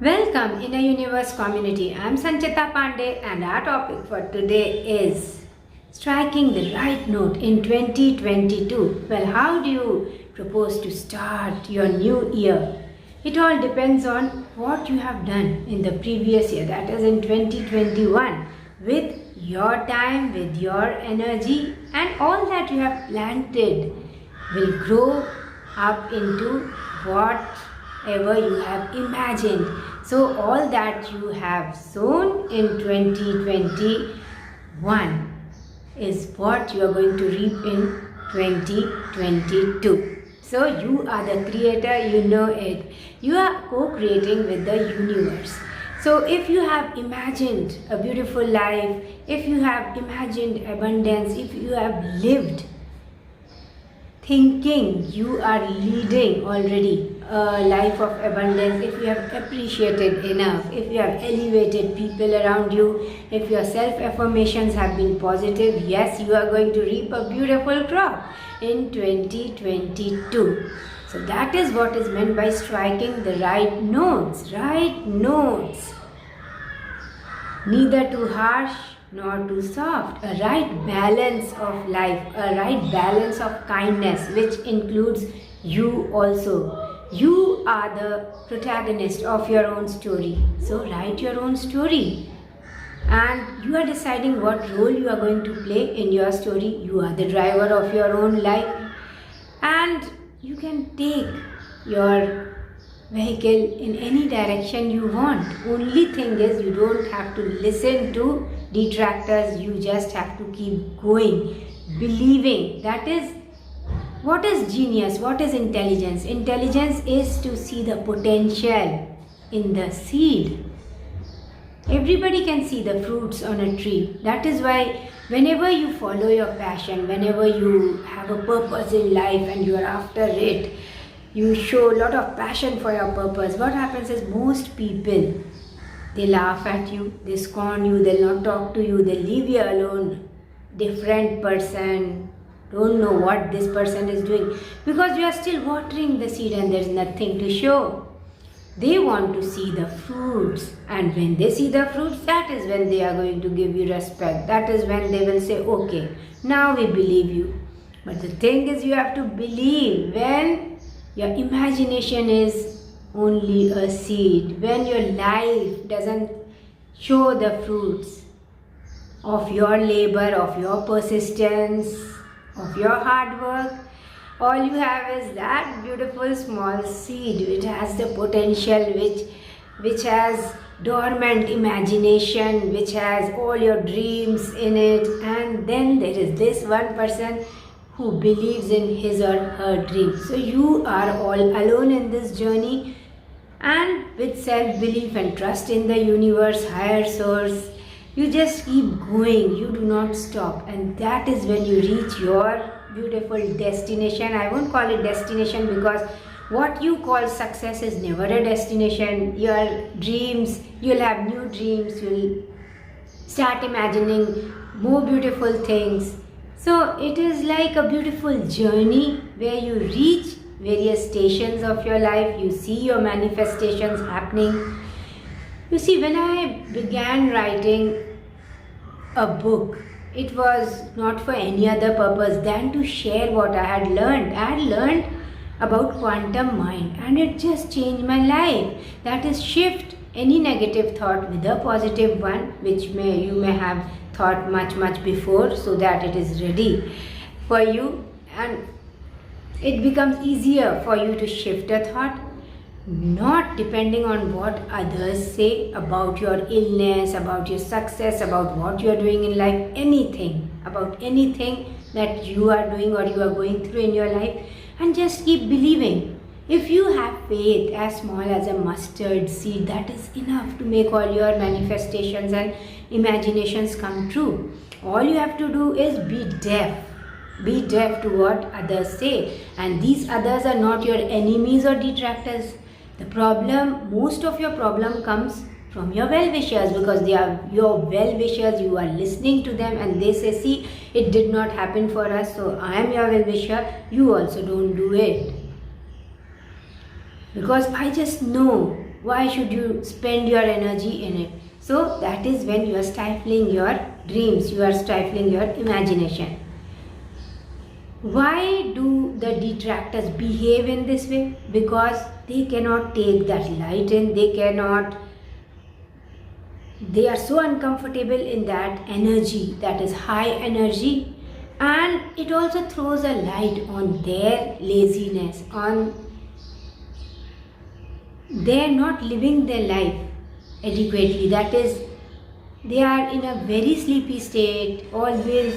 Welcome Inner Universe community. I am Sanchita Pandey and our topic for today is striking the right note in 2022. Well, how do you propose to start your new year? It all depends on what you have done in the previous year, that is in 2021, with your time, with your energy, and all that you have planted will grow up into whatever you have imagined. So all that you have sown in 2021 is what you are going to reap in 2022. So you are the creator, you know it. You are co-creating with the universe. So if you have imagined a beautiful life, if you have imagined abundance, if you have lived thinking you are leading already a life of abundance, if you have appreciated enough, if you have elevated people around you, if your self-affirmations have been positive, yes, you are going to reap a beautiful crop in 2022. So that is what is meant by striking the right notes. Right notes. Neither too harsh nor too soft. A right balance of life, a right balance of kindness, which includes you also. You are the protagonist of your own story. So write your own story. And you are deciding what role you are going to play in your story. You are the driver of your own life. And you can take your vehicle in any direction you want. Only thing is you don't have to listen to detractors. You just have to keep going, believing. That is what is genius, what is intelligence. Intelligence is to see the potential in the seed. Everybody can see the fruits on a tree. That is why whenever you follow your passion, whenever you have a purpose in life and you are after it, you show a lot of passion for your purpose. What happens is most people, they laugh at you, they scorn you, they'll not talk to you, they'll leave you alone. Different person, don't know what this person is doing, because you are still watering the seed and there's nothing to show. They want to see the fruits, and when they see the fruits, that is when they are going to give you respect. That is when they will say, okay, now we believe you. But the thing is, you have to believe when your imagination is only a seed, when your life doesn't show the fruits of your labor, of your persistence, of your hard work. All you have is that beautiful small seed which has the potential, which has dormant imagination, which has all your dreams in it. And then there is this one person who believes in his or her dreams. So you are all alone in this journey, and with self-belief and trust in the universe, higher source, you just keep going. You do not stop, and that is when you reach your beautiful destination. I won't call it destination, because what you call success is never a destination. Your dreams, you'll have new dreams, you'll start imagining more beautiful things. So it is like a beautiful journey where you reach various stations of your life. You see your manifestations happening. You see, when I began writing a book, it was not for any other purpose than to share what I had learned. I had learned about quantum mind, and it just changed my life. That is, shift any negative thought with a positive one, which you may have thought much before, so that it is ready for you, and it becomes easier for you to shift a thought, not depending on what others say about your illness, about your success, about what you are doing in life, about anything that you are doing or you are going through in your life. And just keep believing. If you have faith as small as a mustard seed, that is enough to make all your manifestations and imaginations come true. All you have to do is be deaf. Be deaf to what others say. And these others are not your enemies or detractors. The problem, most of your problem comes from your well-wishers, because they are your well-wishers. You are listening to them and they say, see, it did not happen for us, so I am your well-wisher, you also don't do it. Because I just know Why should you spend your energy in it? So that is when you are stifling your dreams, you are stifling your imagination. Why do the detractors behave in this way? Because they cannot take that light in, they are so uncomfortable in that energy, that is high energy, and it also throws a light on their laziness, on they are not living their life adequately. That is, they are in a very sleepy state, always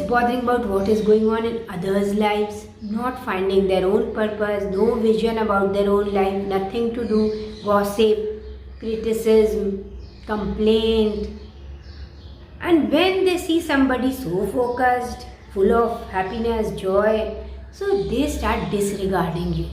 bothering about what is going on in others' lives, not finding their own purpose, no vision about their own life, nothing to do, gossip, criticism, complaint. And when they see somebody so focused, full of happiness, joy, so they start disregarding you.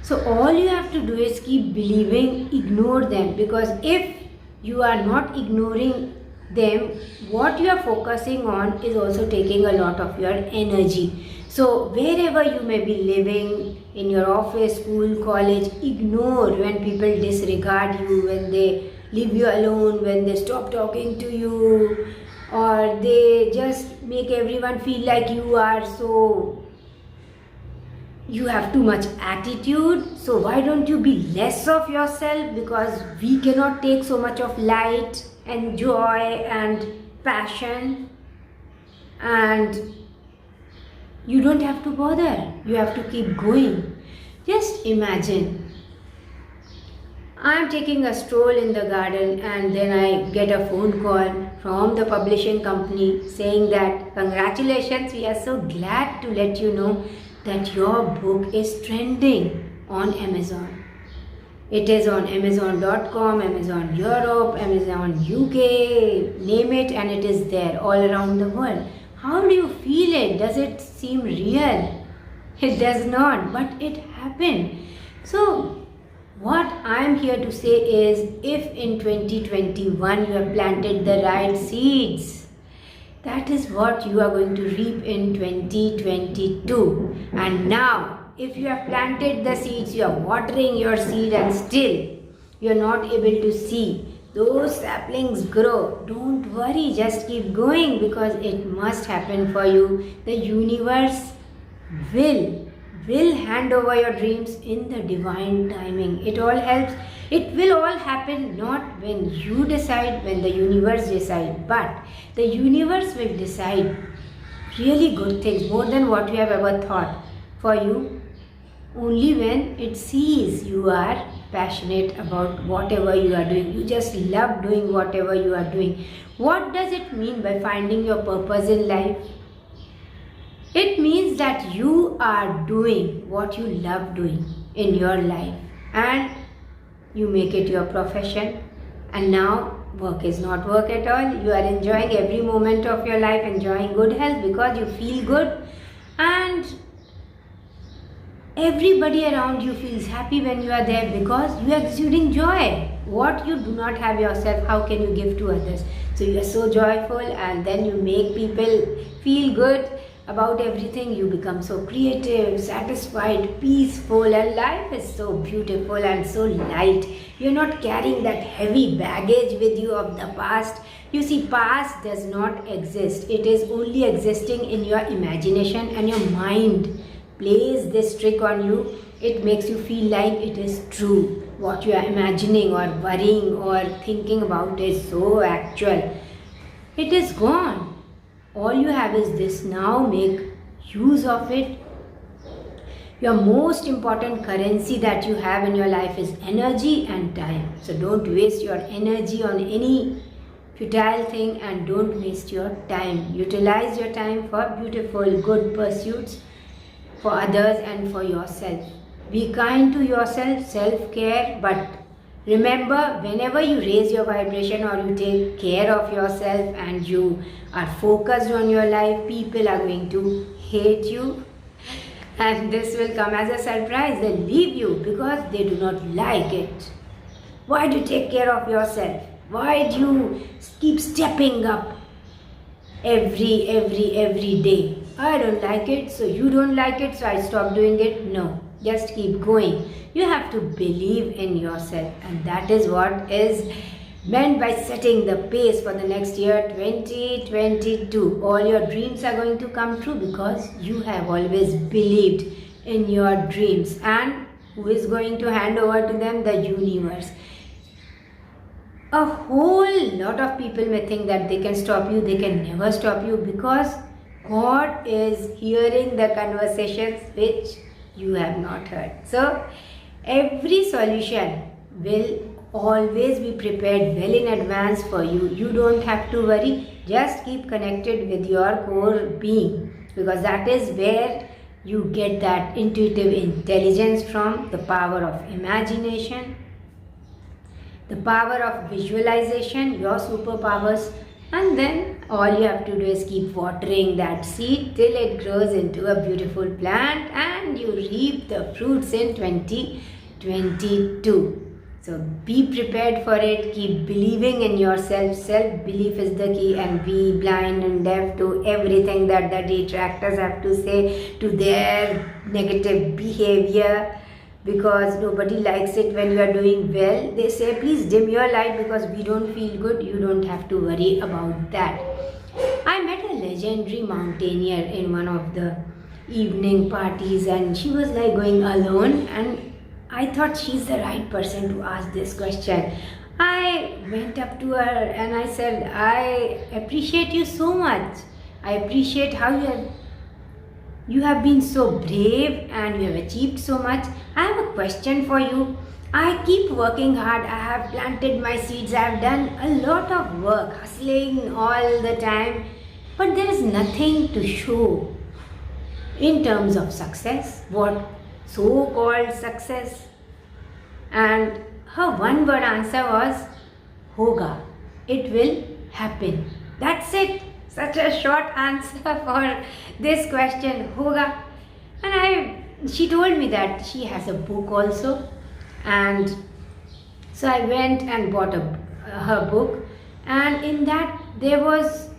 So all you have to do is keep believing, ignore them, because if you are not ignoring them, what you are focusing on is also taking a lot of your energy. So wherever you may be living, in your office, school, college, ignore when people disregard you, when they leave you alone, when they stop talking to you, or they just make everyone feel like you have too much attitude. So why don't you be less of yourself, because we cannot take so much of light and joy and passion, and you don't have to bother, you have to keep going. Just imagine, I am taking a stroll in the garden and then I get a phone call from the publishing company saying that congratulations, we are so glad to let you know that your book is trending on Amazon. It is on Amazon.com, Amazon Europe, Amazon UK, name it, and it is there all around the world. How do you feel it? Does it seem real? It does not, but it happened. So what I am here to say is, if in 2021 you have planted the right seeds, that is what you are going to reap in 2022. And now, if you have planted the seeds, you are watering your seed and still you are not able to see those saplings grow, don't worry, just keep going, because it must happen for you. The universe will hand over your dreams in the divine timing. It all helps. It will all happen not when you decide, when the universe decides, but the universe will decide really good things, more than what you have ever thought for you, only when it sees you are passionate about whatever you are doing. You just love doing whatever you are doing. What does it mean by finding your purpose in life? It means that you are doing what you love doing in your life and you make it your profession, and now work is not work at all. You are enjoying every moment of your life, enjoying good health because you feel good, and everybody around you feels happy when you are there because you are exuding joy. What you do not have yourself, how can you give to others? So you are so joyful, and then you make people feel good about everything. You become so creative, satisfied, peaceful, and life is so beautiful and so light. You're not carrying that heavy baggage with you of the past. You see, past does not exist. It is only existing in your imagination, and your mind plays this trick on you. It makes you feel like it is true. What you are imagining or worrying or thinking about is so actual. It is gone. All you have is this now. Make use of it. Your most important currency that you have in your life is energy and time. So don't waste your energy on any futile thing, and don't waste your time. Utilize your time for beautiful, good pursuits for others and for yourself. Be kind to yourself, self-care, but remember, whenever you raise your vibration or you take care of yourself and you are focused on your life, people are going to hate you, and this will come as a surprise. They'll leave you because they do not like it. Why do you take care of yourself? Why do you keep stepping up every day? I don't like it, so you don't like it, so I stop doing it. No, Just keep going. You have to believe in yourself, and that is what is meant by setting the pace for the next year 2022. All your dreams are going to come true because you have always believed in your dreams. And who is going to hand over to them? The universe. A whole lot of people may think that they can stop you. They can never stop you because God is hearing the conversations which you have not heard. So every solution will always be prepared well in advance for you. You don't have to worry. Just keep connected with your core being, because that is where you get that intuitive intelligence from, the power of imagination, the power of visualization, your superpowers. And then all you have to do is keep watering that seed till it grows into a beautiful plant and you reap the fruits in 2022. So be prepared for it. Keep believing in yourself. Self-belief is the key, and be blind and deaf to everything that the detractors have to say, to their negative behavior, because nobody likes it when you are doing well. They say, please dim your light because we don't feel good. You don't have to worry about that. I met a legendary mountaineer in one of the evening parties, and she was like going alone, and I thought she's the right person to ask this question. I went up to her and I said, I appreciate you so much. I appreciate how you have been so brave and you have achieved so much. I have a question for you. I keep working hard. I have planted my seeds. I have done a lot of work, hustling all the time. But there is nothing to show in terms of success. What so-called success? And her one word answer was, Hoga. It will happen. That's it. Such a short answer for this question, Hoga. And she told me that she has a book also. And so I went and bought her book. And in that there was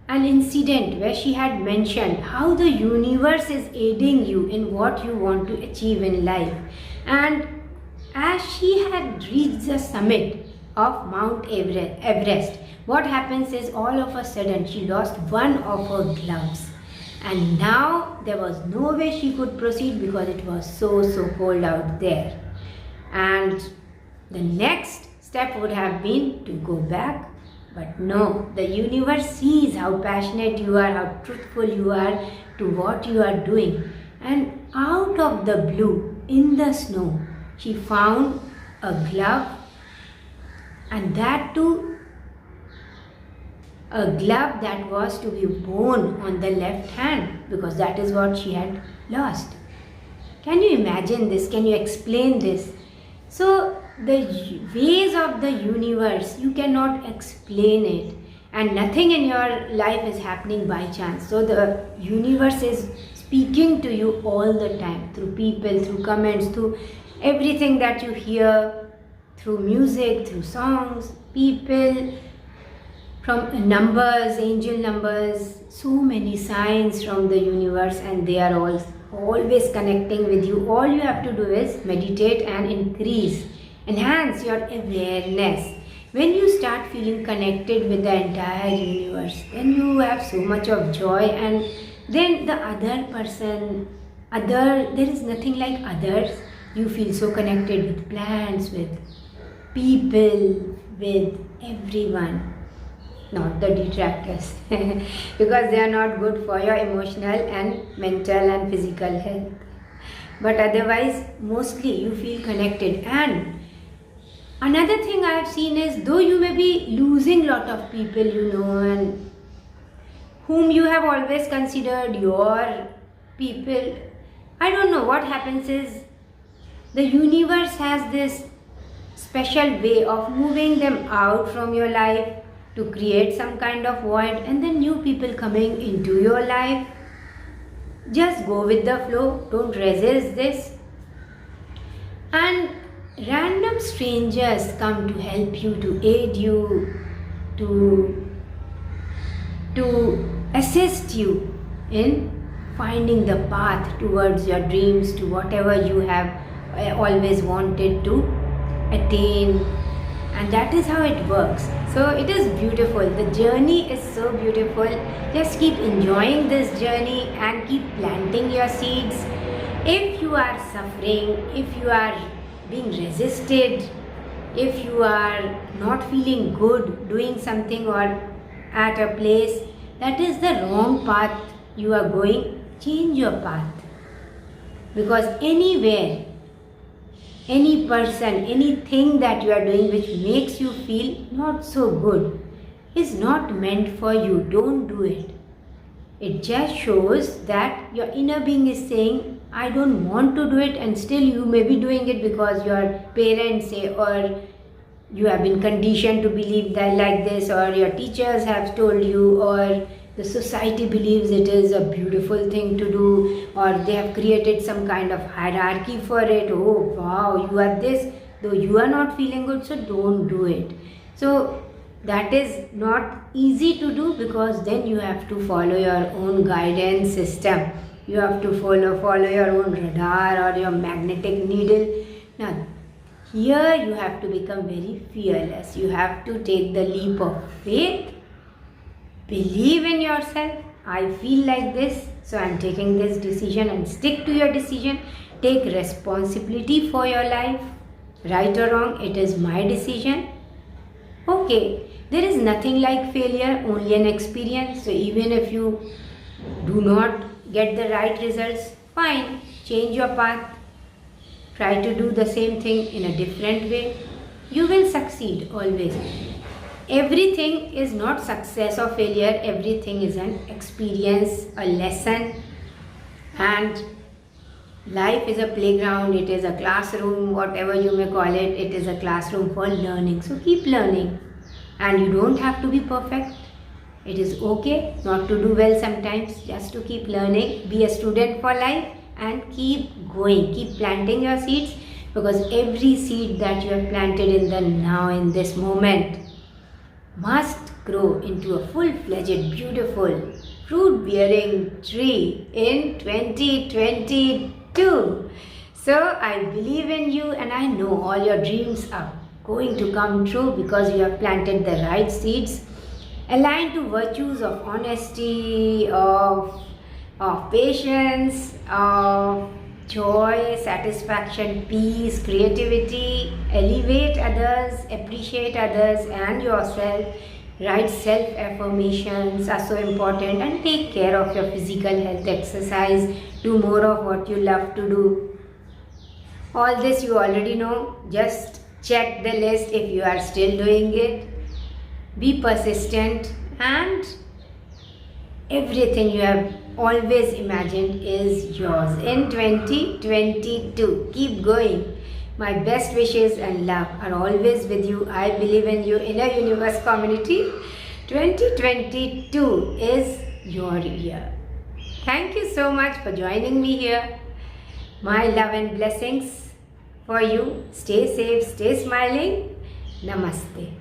an incident where she had mentioned how the universe is aiding you in what you want to achieve in life. And as she had reached the summit of Mount Everest, what happens is all of a sudden she lost one of her gloves. And now there was no way she could proceed because it was so cold out there. And the next step would have been to go back. But no, the universe sees how passionate you are, how truthful you are to what you are doing. And out of the blue, in the snow, she found a glove, and that too a glove that was to be worn on the left hand, because that is what she had lost. Can you imagine this? Can you explain this? So the ways of the universe, you cannot explain it, and nothing in your life is happening by chance. So the universe is speaking to you all the time, through people, through comments, through everything that you hear, through music, through songs, people, from numbers, angel numbers, so many signs from the universe, and they are all always connecting with you. All you have to do is meditate and enhance your awareness. When you start feeling connected with the entire universe, then you have so much of joy, and then the other person, there is nothing like others. You feel so connected with plants, with people, with everyone. Not the detractors, because they are not good for your emotional and mental and physical health. But otherwise, mostly you feel connected. And another thing I have seen is, though you may be losing lot of people you know and whom you have always considered your people, I don't know what happens is, the universe has this special way of moving them out from your life to create some kind of void, and then new people coming into your life. Just go with the flow, don't resist this. And random strangers come to help you, to aid you, to assist you in finding the path towards your dreams, to whatever you have always wanted to attain. And that is how it works. So it is beautiful. The journey is so beautiful. Just keep enjoying this journey and keep planting your seeds. If you are suffering, if you are being resisted, if you are not feeling good doing something or at a place, that is the wrong path you are going. Change your path. Because anywhere, any person, anything that you are doing which makes you feel not so good is not meant for you. Don't do it. It just shows that your inner being is saying, I don't want to do it, and still you may be doing it because your parents say, or you have been conditioned to believe that like this, or your teachers have told you, or the society believes it is a beautiful thing to do, or they have created some kind of hierarchy for it. Oh wow, you are this, though you are not feeling good, so don't do it. So that is not easy to do, because then you have to follow your own guidance system. You have to follow your own radar or your magnetic needle. Now here you have to become very fearless. You have to take the leap of faith. Believe in yourself. I feel like this, so I'm taking this decision, and stick to your decision. Take responsibility for your life. Right or wrong, it is my decision. Okay, there is nothing like failure, only an experience. So even if you do not get the right results, fine, change your path. Try to do the same thing in a different way. You will succeed always. Everything is not success or failure. Everything is an experience, a lesson. And life is a playground, it is a classroom, whatever you may call it. It is a classroom for learning. So keep learning. And you don't have to be perfect. It is okay not to do well sometimes, just to keep learning. Be a student for life and keep going. Keep planting your seeds, because every seed that you have planted in the now, in this moment, must grow into a full-fledged, beautiful, fruit-bearing tree in 2022. So I believe in you, and I know all your dreams are going to come true, because you have planted the right seeds, aligned to virtues of honesty, of patience, of joy, satisfaction, peace, creativity. Elevate others, appreciate others and yourself. Write self-affirmations are so important, and take care of your physical health. Exercise, do more of what you love to do. All this you already know. Just check the list if you are still doing it. Be persistent, and everything you have always imagined is yours in 2022. Keep going. My best wishes and love are always with you. I believe in you. Inner Universe community, 2022 is your year. Thank you so much for joining me here. My love and blessings for you. Stay safe, stay smiling. Namaste.